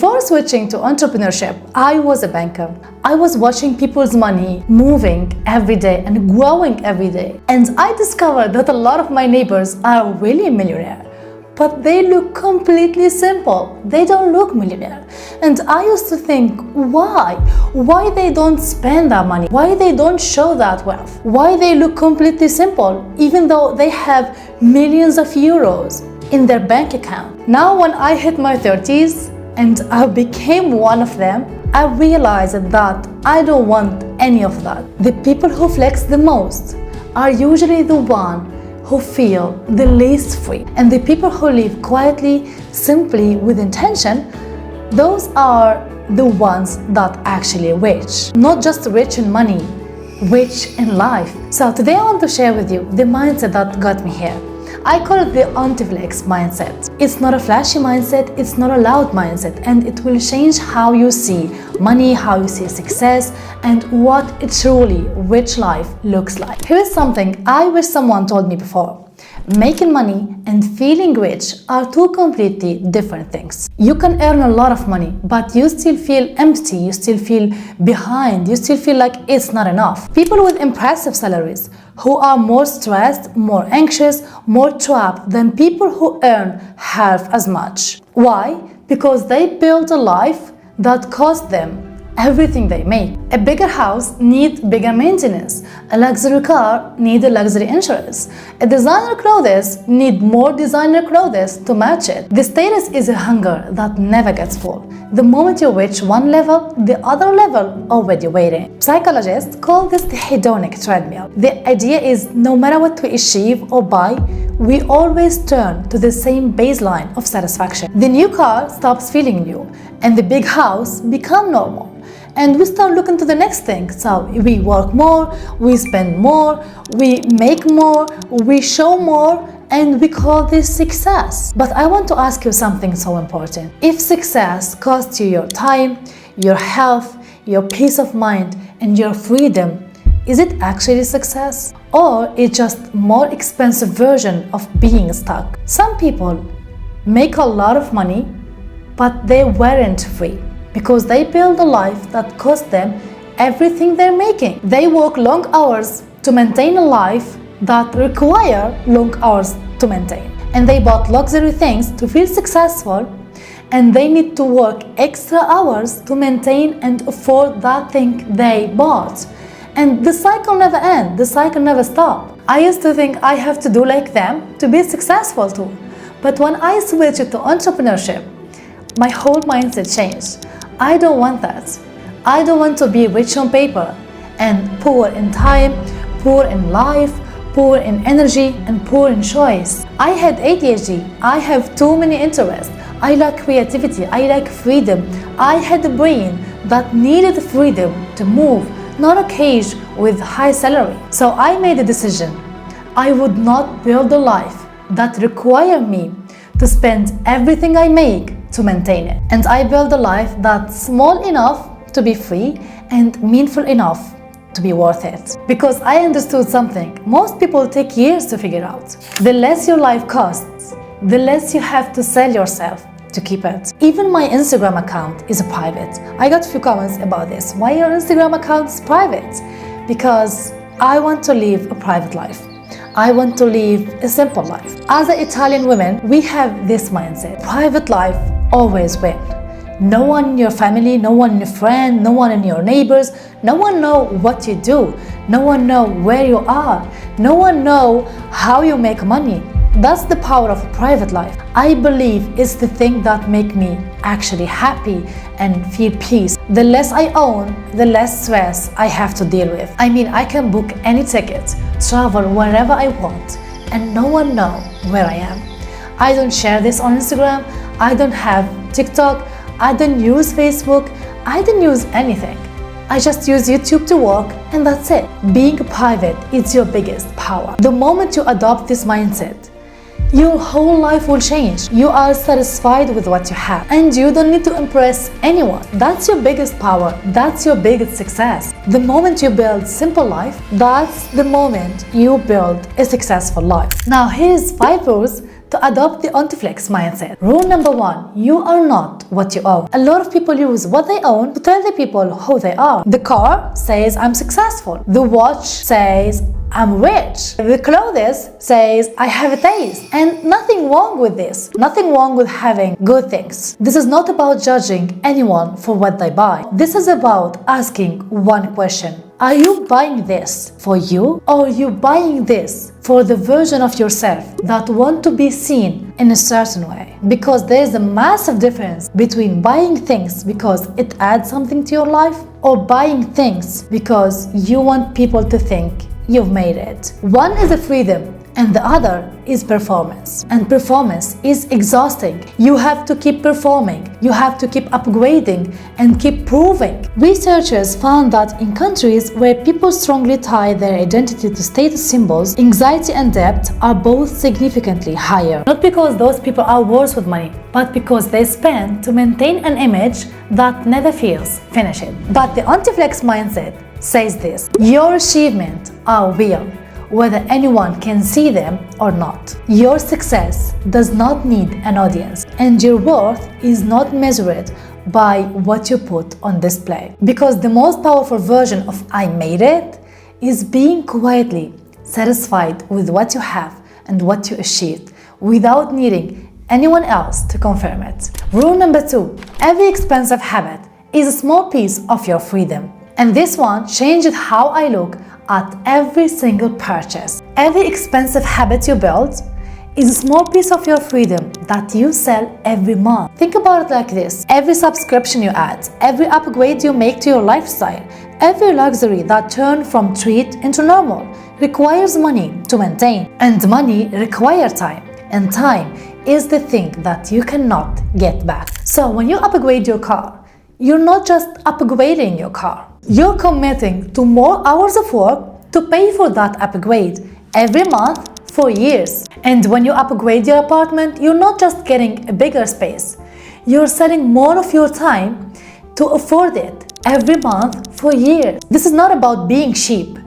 Before switching to entrepreneurship, I was a banker. I was watching people's money moving every day and growing every day. And I discovered that a lot of my neighbors are really millionaire, but they look completely simple. They don't look millionaire. And I used to think, why? Why they don't spend that money? Why they don't show that wealth? Why they look completely simple, even though they have millions of euros in their bank account? Now, when I hit my 30s, and I became one of them, I realized that I don't want any of that. The people who flex the most are usually the ones who feel the least free. And the people who live quietly, simply, with intention, those are the ones that actually rich. Not just rich in money, rich in life. So today I want to share with you the mindset that got me here. I call it the antiflex mindset. It's not a flashy mindset, it's not a loud mindset, and it will change how you see money, how you see success, and what a truly rich life looks like. Here is something I wish someone told me before. Making money and feeling rich are two completely different things. You can earn a lot of money, but you still feel empty, you still feel behind, you still feel like it's not enough. People with impressive salaries who are more stressed, more anxious, more trapped than people who earn half as much. Why? Because they build a life that costs them everything they make. A bigger house needs bigger maintenance. A luxury car needs a luxury insurance. A designer clothes need more designer clothes to match it. The status is a hunger that never gets full. The moment you reach one level, the other level already waiting. Psychologists call this the hedonic treadmill. The idea is no matter what we achieve or buy, we always turn to the same baseline of satisfaction. The new car stops feeling new, and the big house becomes normal. And we start looking to the next thing. So we work more, we spend more, we make more, we show more, and we call this success. But I want to ask you something so important. If success costs you your time, your health, your peace of mind, and your freedom, is it actually success? Or it's just more expensive version of being stuck? Some people make a lot of money, but they weren't free, because they build a life that costs them everything they're making. They work long hours to maintain a life that require long hours to maintain. And they bought luxury things to feel successful, and they need to work extra hours to maintain and afford that thing they bought. And the cycle never ends, the cycle never stops. I used to think I have to do like them to be successful too. But when I switched to entrepreneurship, my whole mindset changed. I don't want that. I don't want to be rich on paper and poor in time, poor in life, poor in energy, and poor in choice. I had ADHD. I have too many interests. I like creativity. I like freedom. I had a brain that needed freedom to move, not a cage with high salary. So I made a decision. I would not build a life that required me to spend everything I make to maintain it. And I built a life that's small enough to be free and meaningful enough to be worth it. Because I understood something most people take years to figure out. The less your life costs, the less you have to sell yourself to keep it. Even my Instagram account is private. I got a few comments about this. Why your Instagram account is private? Because I want to live a private life. I want to live a simple life. As an Italian woman, we have this mindset. Private life always win. No one in your family, no one in your friend, no one in your neighbors, no one know what you do. No one know where you are. No one know how you make money. That's the power of a private life. I believe it's the thing that make me actually happy and feel peace. The less I own, the less stress I have to deal with. I mean, I can book any ticket, travel wherever I want, and no one know where I am. I don't share this on Instagram. I don't have TikTok. I don't use Facebook. I don't use anything. I just use YouTube to work, and that's it. Being private is your biggest power. The moment you adopt this mindset, your whole life will change. You are satisfied with what you have, and you don't need to impress anyone. That's your biggest power. That's your biggest success. The moment you build simple life, that's the moment you build a successful life. Now here's 5 rules to adopt the antiflex mindset. Rule number 1, you are not what you own. A lot of people use what they own to tell the people who they are. The car says I'm successful. The watch says I'm rich. The clothes says I have a taste. And nothing wrong with this. Nothing wrong with having good things. This is not about judging anyone for what they buy. This is about asking one question. Are you buying this for you, or are you buying this for the version of yourself that want to be seen in a certain way? Because there is a massive difference between buying things because it adds something to your life, or buying things because you want people to think you've made it. One is a freedom and the other is performance. And performance is exhausting. You have to keep performing. You have to keep upgrading and keep proving. Researchers found that in countries where people strongly tie their identity to status symbols, anxiety and debt are both significantly higher. Not because those people are worse with money, but because they spend to maintain an image that never feels finished. But the anti-flex mindset says this: your achievements are real, whether anyone can see them or not. Your success does not need an audience, and your worth is not measured by what you put on display. Because the most powerful version of I made it is being quietly satisfied with what you have and what you achieved without needing anyone else to confirm it. Rule number 2, every expensive habit is a small piece of your freedom. And this one changed how I look at every single purchase. Every expensive habit you build is a small piece of your freedom that you sell every month. Think about it like this: every subscription you add, every upgrade you make to your lifestyle, every luxury that turns from treat into normal requires money to maintain. And money requires time. And time is the thing that you cannot get back. So when you upgrade your car, you're not just upgrading your car. You're committing to more hours of work to pay for that upgrade every month for years. And when you upgrade your apartment, you're not just getting a bigger space. You're selling more of your time to afford it every month for years. This is not about being cheap.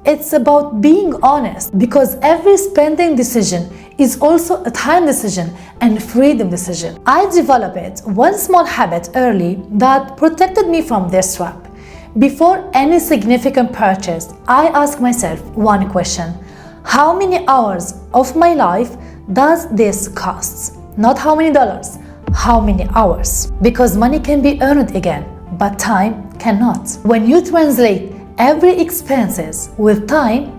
It's about being honest, because every spending decision is also a time decision and freedom decision. I developed one small habit early that protected me from this trap. Before any significant purchase, I ask myself one question: how many hours of my life does this cost? Not how many dollars, how many hours? Because money can be earned again, but time cannot. When you translate every expenses with time,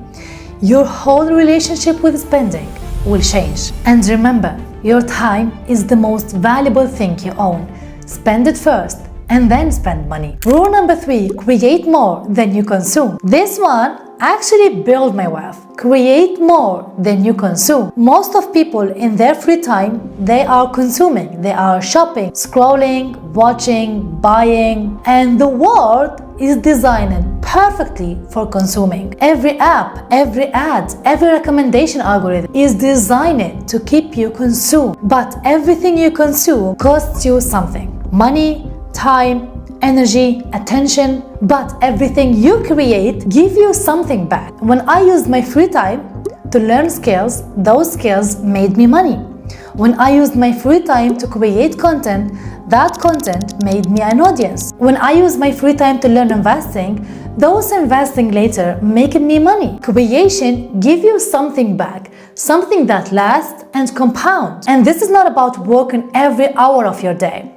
your whole relationship with spending will change. And remember, your time is the most valuable thing you own. Spend it first and then spend money. Rule number 3, create more than you consume. This one actually build my wealth. Create more than you consume. Most of people in their free time, they are consuming. They are shopping, scrolling, watching, buying, and the world is designed perfectly for consuming. Every app, every ad, every recommendation algorithm is designed to keep you consumed. But everything you consume costs you something. Money, time, energy, attention, but everything you create give you something back. When I used my free time to learn skills, those skills made me money. When I used my free time to create content, that content made me an audience. When I used my free time to learn investing, those investing later make me money. Creation give you something back, something that lasts and compounds. And this is not about working every hour of your day.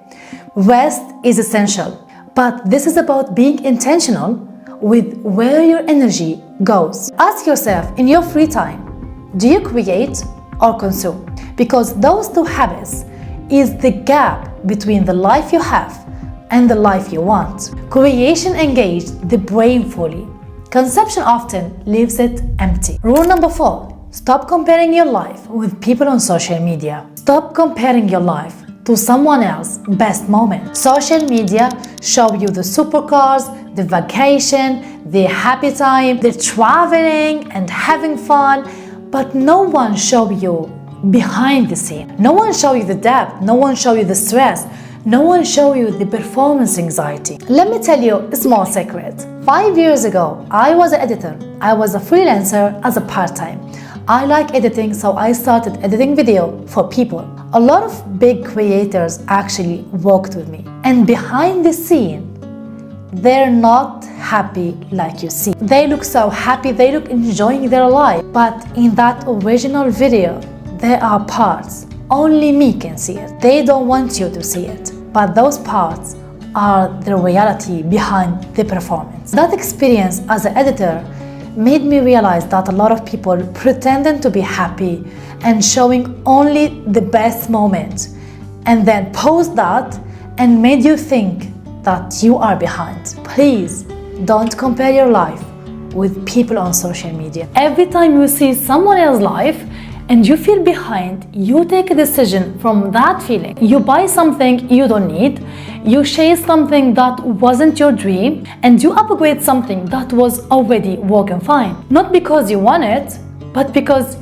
Rest is essential, but this is about being intentional with where your energy goes. Ask yourself in your free time, do you create or consume? Because those two habits is the gap between the life you have and the life you want. Creation engaged the brain fully. Conception often leaves it empty. Rule number 4, stop comparing your life with people on social media. Stop comparing your life to someone else's best moment. Social media show you the supercars, the vacation, the happy time, the traveling and having fun, but no one show you behind the scene. No one show you the depth, no one show you the stress, no one show you the performance anxiety. Let me tell you a small secret. 5 years ago, I was an editor. I was a freelancer as a part-time. I like editing, so I started editing video for people. A lot of big creators actually worked with me. And behind the scene, they're not happy like you see. They look so happy, they look enjoying their life. But in that original video, there are parts only me can see it. They don't want you to see it. But those parts are the reality behind the performance. That experience as an editor made me realize that a lot of people pretending to be happy and showing only the best moment and then post that and made you think that you are behind. Please don't compare your life with people on social media. Every time you see someone else's life and you feel behind, you take a decision from that feeling. You buy something you don't need, you chase something that wasn't your dream, and you upgrade something that was already working fine. Not because you want it, but because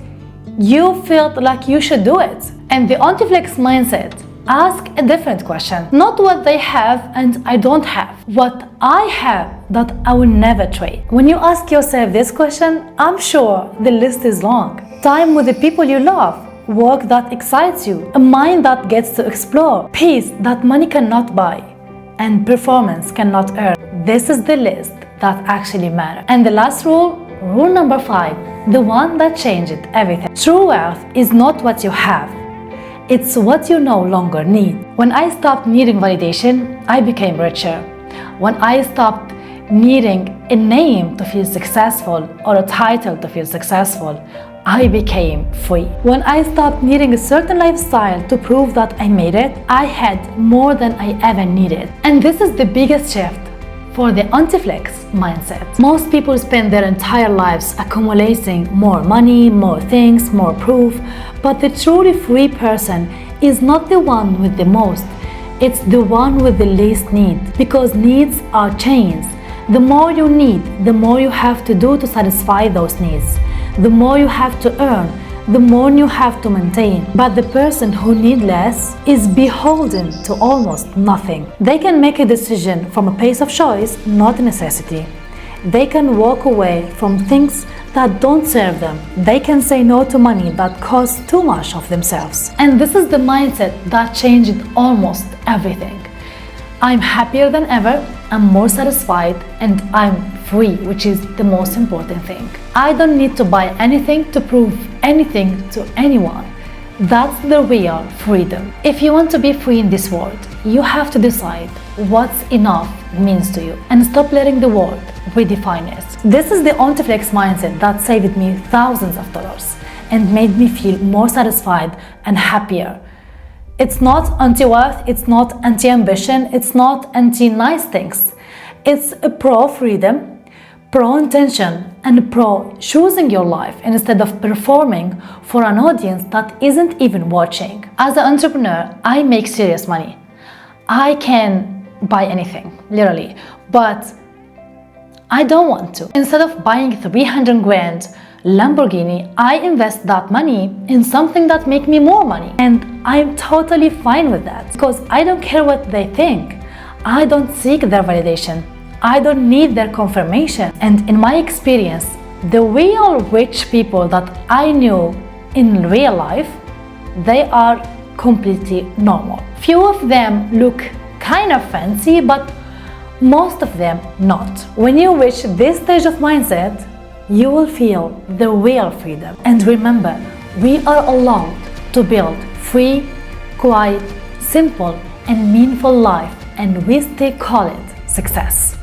you felt like you should do it. And the antiflex mindset ask a different question. Not what they have and I don't have. What I have that I will never trade. When you ask yourself this question, I'm sure the list is long. Time with the people you love, work that excites you, a mind that gets to explore, peace that money cannot buy, and performance cannot earn. This is the list that actually matters. And the last rule, rule number 5, the one that changed everything. True wealth is not what you have, it's what you no longer need. When I stopped needing validation, I became richer. When I stopped needing a name to feel successful or a title to feel successful, I became free. When I stopped needing a certain lifestyle to prove that I made it, I had more than I ever needed. And this is the biggest shift for the antiflex mindset. Most people spend their entire lives accumulating more money, more things, more proof, but the truly free person is not the one with the most, it's the one with the least need, because needs are chains. The more you need, the more you have to do to satisfy those needs. The more you have to earn, the more you have to maintain. But the person who needs less is beholden to almost nothing. They can make a decision from a place of choice, not a necessity. They can walk away from things that don't serve them. They can say no to money that costs too much of themselves. And this is the mindset that changed almost everything. I'm happier than ever, I'm more satisfied, and I'm free, which is the most important thing. I don't need to buy anything to prove anything to anyone. That's the real freedom. If you want to be free in this world, you have to decide what's enough means to you and stop letting the world redefine it. This is the antiflex mindset that saved me thousands of dollars and made me feel more satisfied and happier. It's not anti-wealth, it's not anti-ambition, it's not anti-nice things. It's a pro-freedom, pro-intention, and pro-choosing your life instead of performing for an audience that isn't even watching. As an entrepreneur, I make serious money. I can buy anything, literally, but I don't want to. Instead of buying 300 grand Lamborghini, I invest that money in something that makes me more money. And I'm totally fine with that because I don't care what they think. I don't seek their validation. I don't need their confirmation. And in my experience, the real rich people that I knew in real life, they are completely normal. Few of them look kind of fancy, but most of them not. When you reach this stage of mindset, you will feel the real freedom. And remember, we are allowed to build free, quiet, simple, and meaningful life, and we still call it success.